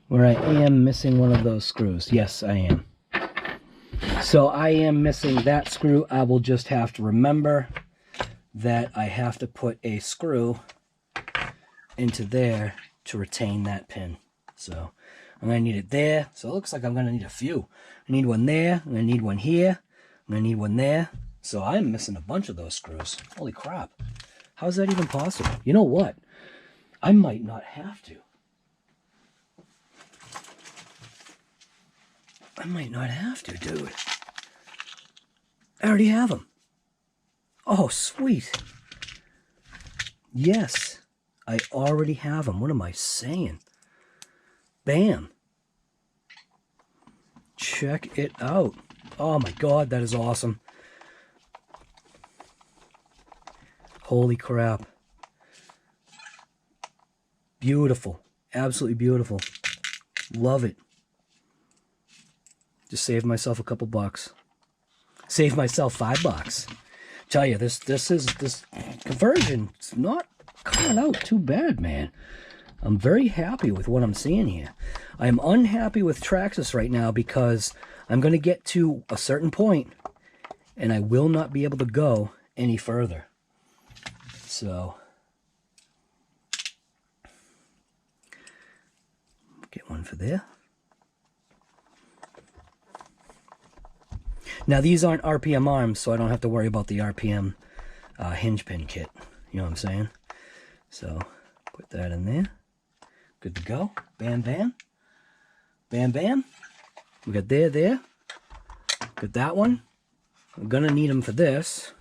[SPEAKER 1] where I am missing one of those screws. Yes, I am. So, I am missing that screw. I will just have to remember that I have to put a screw into there to retain that pin. So I'm going to need it there. So it looks like I'm going to need a few. I need one there. I'm going to need one here. I'm going to need one there. So I'm missing a bunch of those screws. Holy crap. How is that even possible? You know what? I might not have to. I might not have to, dude. I already have them. Oh, sweet. Yes. I already have them. What am I saying? Bam. Check it out. Oh my God, that is awesome. Holy crap. Beautiful. Absolutely beautiful. Love it. Just saved myself a couple bucks. Saved myself $5. Tell you, this conversion is not coming out too bad, man. I'm very happy with what I'm seeing here. I am unhappy with Traxxas right now because I'm going to get to a certain point and I will not be able to go any further. So, get one for there. Now these aren't RPM arms, so I don't have to worry about the RPM hinge pin kit. You know what I'm saying? So put that in there. Good to go. Bam, bam. Bam, bam. We got there. Got that one. I'm going to need them for this.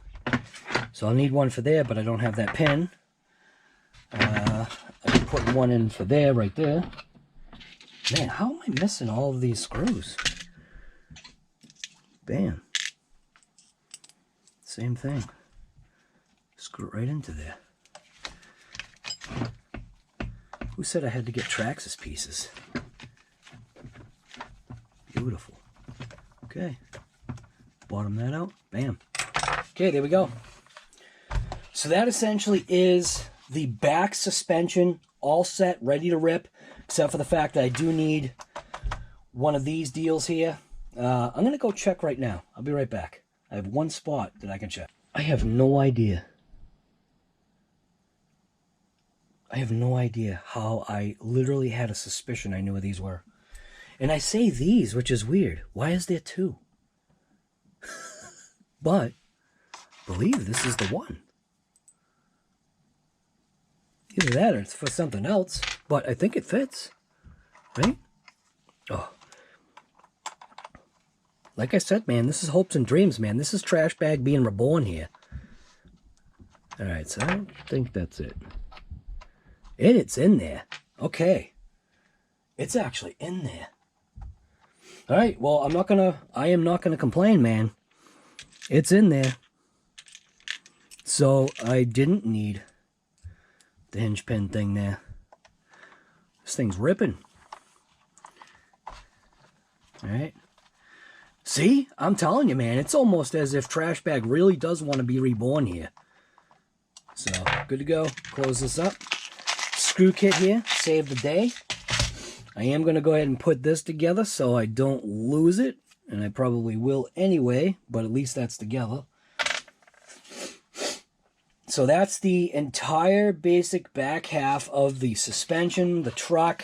[SPEAKER 1] So I'll need one for there, but I don't have that pin. I can put one in for there, right there. Man, how am I missing all of these screws? Bam. Same thing. Screw it right into there. Who said I had to get Traxxas pieces? Beautiful. Okay. Bottom that out. Bam. Okay, there we go. So that essentially is the back suspension all set, ready to rip, except for the fact that I do need one of these deals here. I'm going to go check right now. I'll be right back. I have one spot that I can check. I have no idea. I have no idea how I literally had a suspicion I knew what these were. And I say these, which is weird. Why is there two? But I believe this is the one. Either that or it's for something else. But I think it fits. Right? Oh. Like I said, man, this is hopes and dreams, man. This is trash bag being reborn here. Alright, so I don't think that's it. And it's in there. Okay. It's actually in there. Alright, well, I am not gonna complain, man. It's in there. So I didn't need the hinge pin thing there. This thing's ripping. Alright. See? I'm telling you, man, it's almost as if trash bag really does want to be reborn here. So, good to go. Close this up. Screw kit here, save the day. I am going to go ahead and put this together so I don't lose it, and I probably will anyway, but at least that's together. So that's the entire basic back half of the suspension, the truck.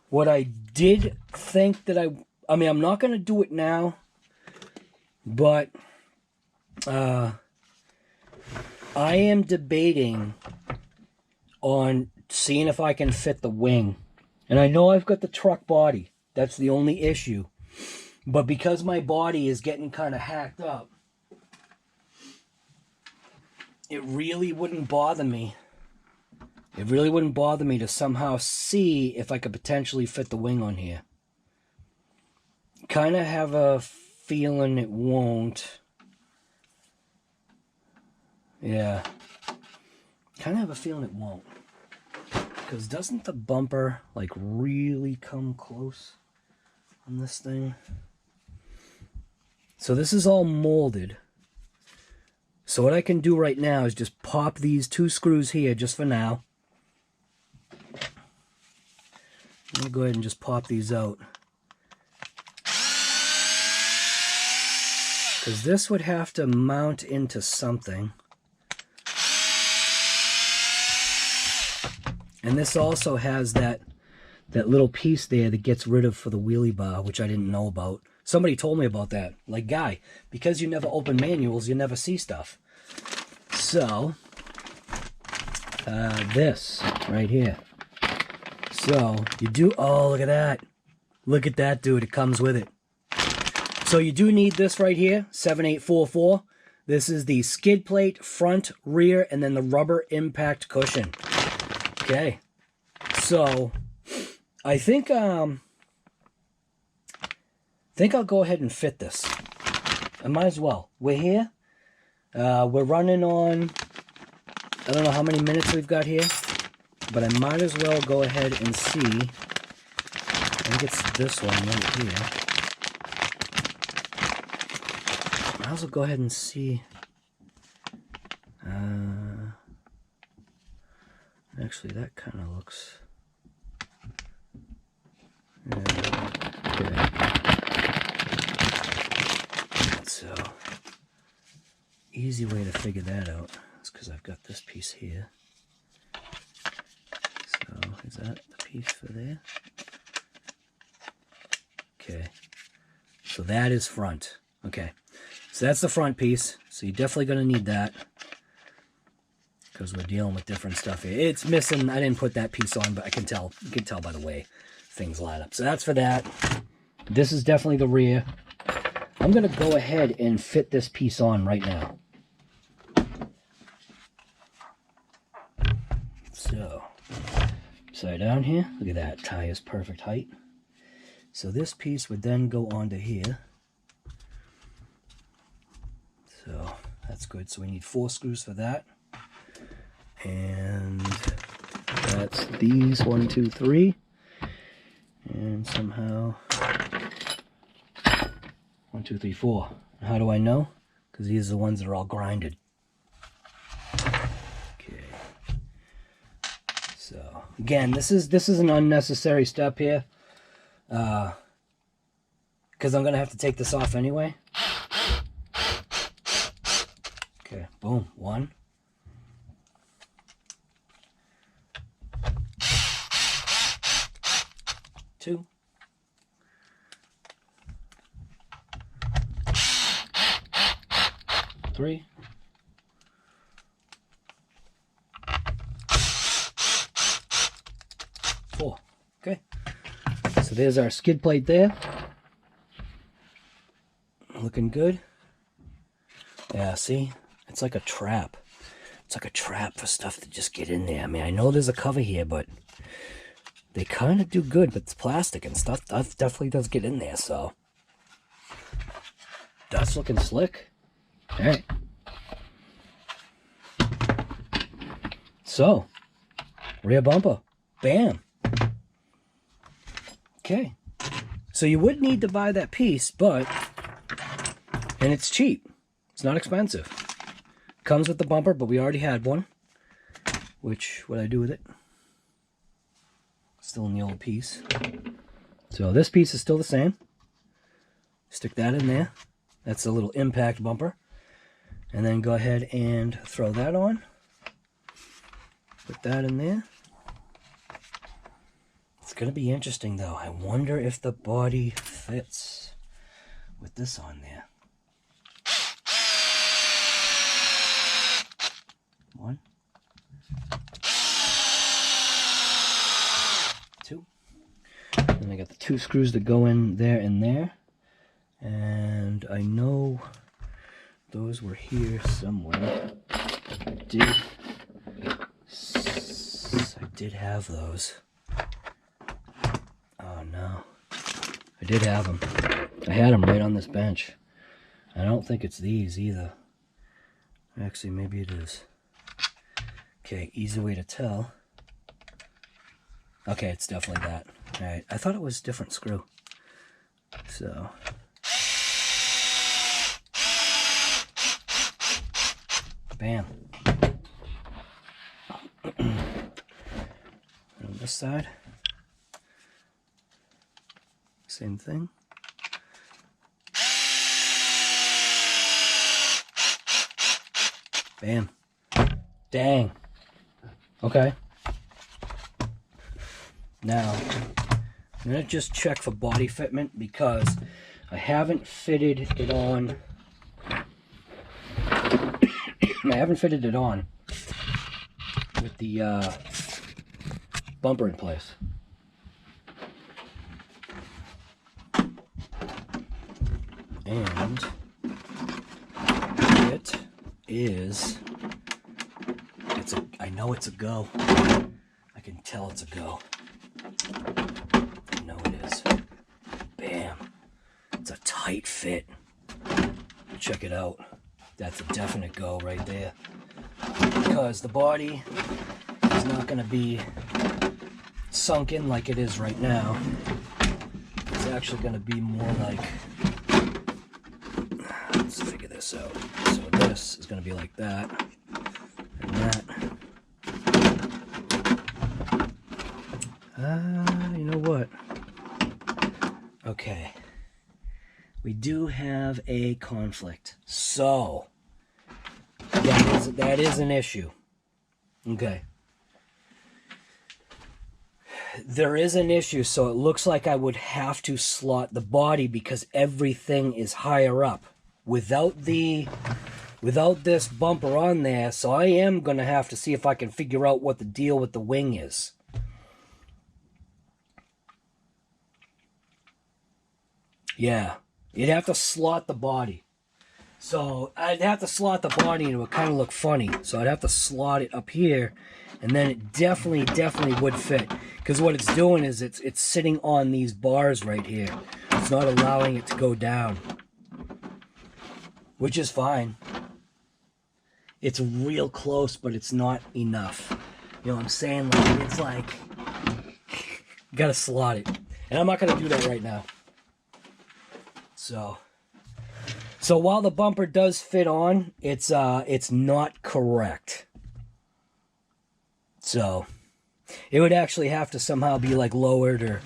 [SPEAKER 1] What I did think that I mean, I'm not going to do it now, but I am debating on seeing if I can fit the wing. And I know I've got the truck body. That's the only issue. But because my body is getting kind of hacked up, it really wouldn't bother me. It really wouldn't bother me to somehow see if I could potentially fit the wing on here. Kind of have a feeling it won't. Yeah. Kind of have a feeling it won't. Because doesn't the bumper, like, really come close on this thing? So this is all molded. So what I can do right now is just pop these two screws here just for now. I'm going to go ahead and just pop these out. Because this would have to mount into something. And this also has that little piece there that gets rid of for the wheelie bar, which I didn't know about. Somebody told me about that. Like, guy, because you never open manuals, you never see stuff. So, this right here. So, you do, oh, look at that. Look at that, dude. It comes with it. So you do need this right here, 7844. This is the skid plate, front, rear, and then the rubber impact cushion. Okay, so I think I'll go ahead and fit this. I might as well. We're here. We're running on, I don't know how many minutes we've got here, but I might as well go ahead and see. I think it's this one right here. Might as well go ahead and see. Actually, that kind of looks... Yeah, okay. So, easy way to figure that out is because I've got this piece here. So, is that the piece for there? Okay. So that is front. Okay. So that's the front piece. So you're definitely going to need that, because we're dealing with different stuff here. It's missing. I didn't put that piece on, but I can tell. You can tell by the way things line up. So that's for that. This is definitely the rear. I'm going to go ahead and fit this piece on right now. So, upside down here. Look at that. Tie is perfect height. So this piece would then go onto here. So that's good. So we need 4 screws for that. And that's these 1, 2, 3. And somehow 1, 2, 3, 4. How do I know? Because these are the ones that are all grinded. Okay. So again, this is an unnecessary step here. Because I'm gonna have to take this off anyway. Okay, boom, 1. 2. 3. 4. Okay. So there's our skid plate there. Looking good. Yeah, see? It's like a trap. It's like a trap for stuff to just get in there. I mean, I know there's a cover here, but they kind of do good, but it's plastic and stuff. That definitely does get in there, so. That's looking slick. All right. So, rear bumper. Bam. Okay. So you would need to buy that piece, but, and it's cheap. It's not expensive. Comes with the bumper, but we already had one. Which, what I do with it? Still in the old piece. So this piece is still the same. Stick that in there. That's a little impact bumper. And then go ahead and throw that on. Put that in there. It's going to be interesting though. I wonder if the body fits with this on there. 1, 2. Then I got the 2 screws that go in there and there. And I know those were here somewhere. I did have those. Oh no. I did have them. I had them right on this bench. I don't think it's these either. Actually, maybe it is. Okay, easy way to tell. Okay, it's definitely that. Alright, I thought it was a different screw. So. Bam. On this side. Same thing. Bam. Dang. Okay. Now, I'm going to just check for body fitment because I haven't fitted it on. I haven't fitted it on with the bumper in place. And it is, I know it's a go. I can tell it's a go. I know it is. Bam. It's a tight fit. Check it out. That's a definite go right there. Because the body is not going to be sunk in like it is right now. It's actually going to be more like, let's figure this out. So this is going to be like that and that. You know what? Okay. We do have a conflict. So, that is an issue. Okay. there is an issue, so it looks like I would have to slot the body because everything is higher up. Without this bumper on there, so I am going to have to see if I can figure out what the deal with the wing is. Yeah, you'd have to slot the body. So I'd have to slot the body and it would kind of look funny. So I'd have to slot it up here, and then it definitely would fit. Because what it's doing is it's sitting on these bars right here. It's not allowing it to go down, which is fine. It's real close, but it's not enough. You know what I'm saying? Like, it's like, you gotta slot it. And I'm not gonna do that right now. So while the bumper does fit on, it's not correct. So it would actually have to somehow be like lowered or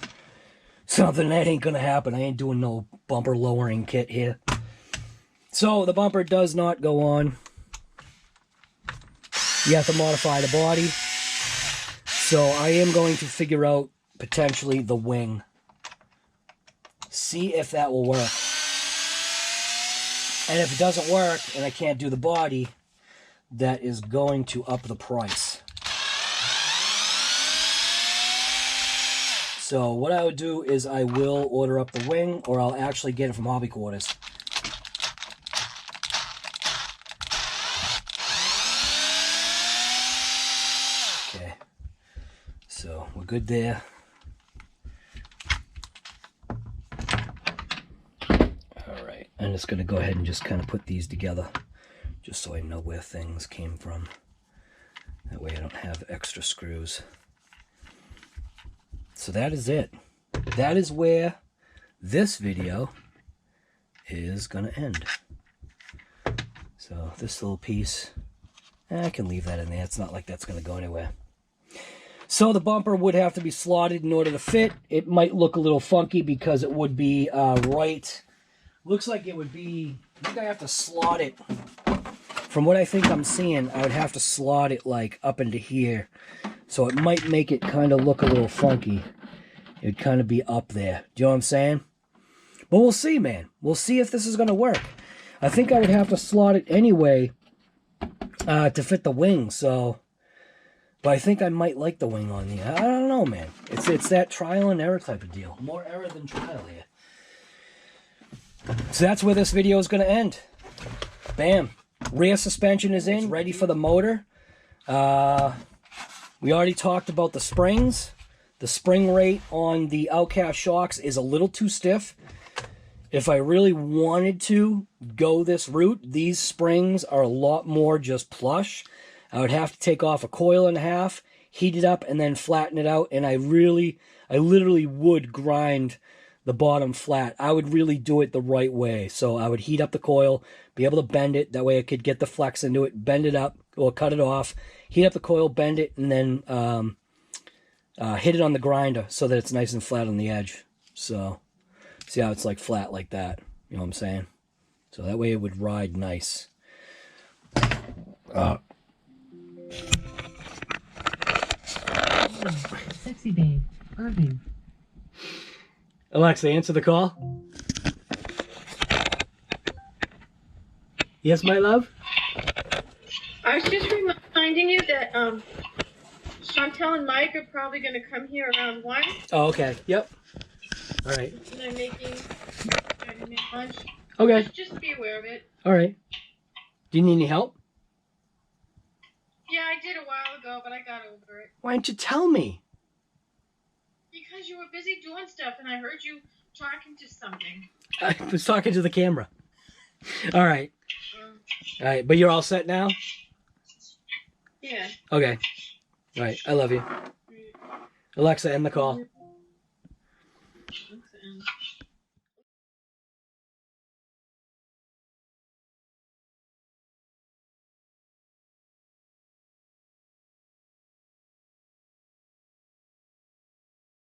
[SPEAKER 1] something. That ain't gonna happen. I ain't doing no bumper lowering kit here. So the bumper does not go on. You have to modify the body. So I am going to figure out potentially the wing. See if that will work. And if it doesn't work and I can't do the body, that is going to up the price. So what I would do is I will order up the wing, or I'll actually get it from Hobby Quarters. Okay, so we're good there. I'm just going to go ahead and just kind of put these together, just so I know where things came from. That way I don't have extra screws. So that is it. That is where this video is going to end. So this little piece, I can leave that in there. It's not like that's going to go anywhere. So the bumper would have to be slotted in order to fit. It might look a little funky because it would be right... Looks like it would be, I think I have to slot it. From what I think I'm seeing, I would have to slot it like up into here. So it might make it kind of look a little funky. It'd kind of be up there. Do you know what I'm saying? But we'll see, man. We'll see if this is going to work. I think I would have to slot it anyway to fit the wing. So, but I think I might like the wing on there. I don't know, man. It's that trial and error type of deal. More error than trial here. So that's where this video is going to end. Bam. Rear suspension is in. It's ready for the motor. We already talked about the springs. The spring rate on the Outcast shocks is a little too stiff. If I really wanted to go this route, these springs are a lot more just plush. I would have to take off a coil and a half, heat it up, and then flatten it out. And I literally would grind the bottom flat. I would really do it the right way. So I would heat up the coil, be able to bend it. That way I could get the flex into it, bend it up, or cut it off, heat up the coil, bend it, and then hit it on the grinder so that it's nice and flat on the edge. So see how it's like flat like that. You know what I'm saying? So that way it would ride nice.
[SPEAKER 2] Sexy babe, Irving.
[SPEAKER 1] Alexa, answer the call. Yes, my love?
[SPEAKER 3] I was just reminding you that Chantel and Mike are probably going to come here around 1.
[SPEAKER 1] Oh, okay. Yep. All right.
[SPEAKER 3] And I'm making lunch.
[SPEAKER 1] Okay.
[SPEAKER 3] Just be aware of it.
[SPEAKER 1] All right. Do you need any help?
[SPEAKER 3] Yeah, I did a while ago, but I got over it.
[SPEAKER 1] Why didn't you tell me?
[SPEAKER 3] Because you were busy doing stuff, and I heard you talking to something.
[SPEAKER 1] I was talking to the camera. All right. All right, but you're all set now?
[SPEAKER 3] Yeah.
[SPEAKER 1] Okay. All right, I love you. Alexa, end the call.
[SPEAKER 3] Alexa, end.